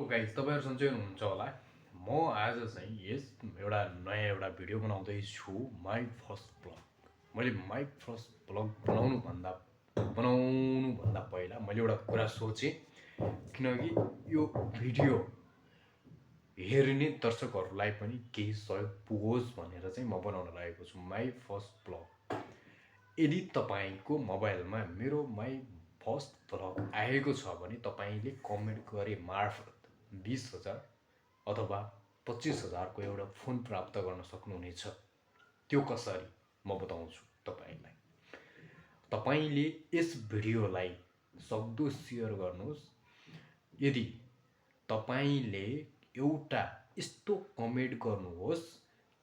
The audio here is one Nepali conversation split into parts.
गाइज तपाईँहरू सन्चै हुनुहुन्छ होला। म आज चाहिँ एउटा भिडियो बनाउँदैछु माई फर्स्ट ब्लग। मैले माई फर्स्ट ब्लग बनाउनुभन्दा पहिला मैले एउटा कुरा सोचेँ, किनकि यो भिडियो हेर्ने दर्शकहरूलाई पनि केही सहयोग पुगोस् भनेर चाहिँ म बनाउन लागेको छु माई फर्स्ट ब्लग। यदि तपाईँको मोबाइलमा मेरो माई फर्स्ट ब्लग आएको छ भने तपाईँले कमेन्ट गरे मार्फत 20,000 अथवा 25,000 को एउटा फोन प्राप्त गर्न सक्नुहुनेछ। त्यो कसरी म बताउँछु तपाईँलाई। तपाईँले यस भिडियोलाई सक्दो सेयर गर्नुहोस्। यदि तपाईँले एउटा यस्तो कमेन्ट गर्नुहोस्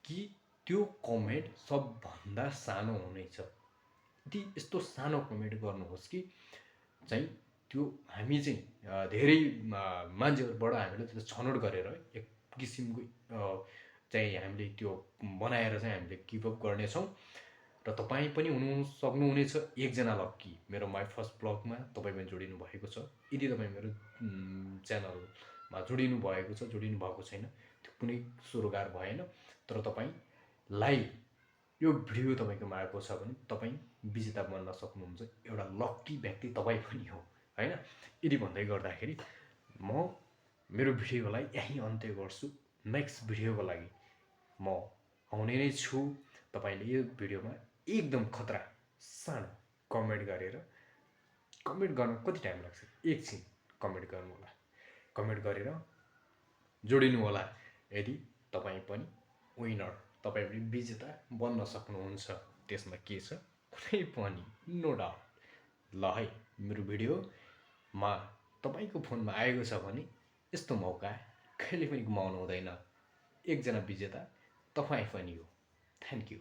कि त्यो कमेन्ट सबभन्दा सानो हुनेछ। यदि यस्तो सानो कमेन्ट गर्नुहोस् कि चाहिँ त्यो हामी चाहिँ धेरै मान्छेहरूबाट हामीले त्यो छनौट गरेर एक किसिमको चाहिँ हामीले त्यो बनाएर चाहिँ हामीले गिभअप गर्नेछौँ। र तपाईँ पनि सक्नुहुनेछ एकजना लक्की। मेरो माई फर्स्ट ब्लगमा तपाईँ पनि जोडिनु भएको छ। यदि तपाईँ मेरो च्यानलमा जोडिनु भएको छ, जोडिनु भएको छैन, त्यो कुनै सुरोकार भएन। तर तपाईँलाई यो भिडियो तपाईँकोमा आएको छ भने तपाईँ विजेता बन्न सक्नुहुन्छ। एउटा लक्की व्यक्ति तपाईँ पनि हो, हैन। यदि भन्दै गर्दाखेरि म मेरो भिडियोलाई यहीँ अन्त्य गर्छु। नेक्स्ट भिडियोको लागि म आउने नै छु। तपाईँले यो भिडियोमा एकदम खतरा सानो कमेन्ट गरेर, कमेन्ट गर्न कति टाइम लाग्छ, एकछिन कमेन्ट गर्नु होला, कमेन्ट गरेर जोडिनु होला। यदि तपाईँ पनि विनर, तपाईँ पनि विजेता बन्न सक्नुहुन्छ। त्यसमा के छ, कुनै पनि नो डाउट। ल है, मेरो भिडियोमा तपाईँको फोनमा आएको छ भने यस्तो मौका कहिले पनि गुमाउनु हुँदैन। एकजना विजेता तपाईँ पनि हो। Thank you.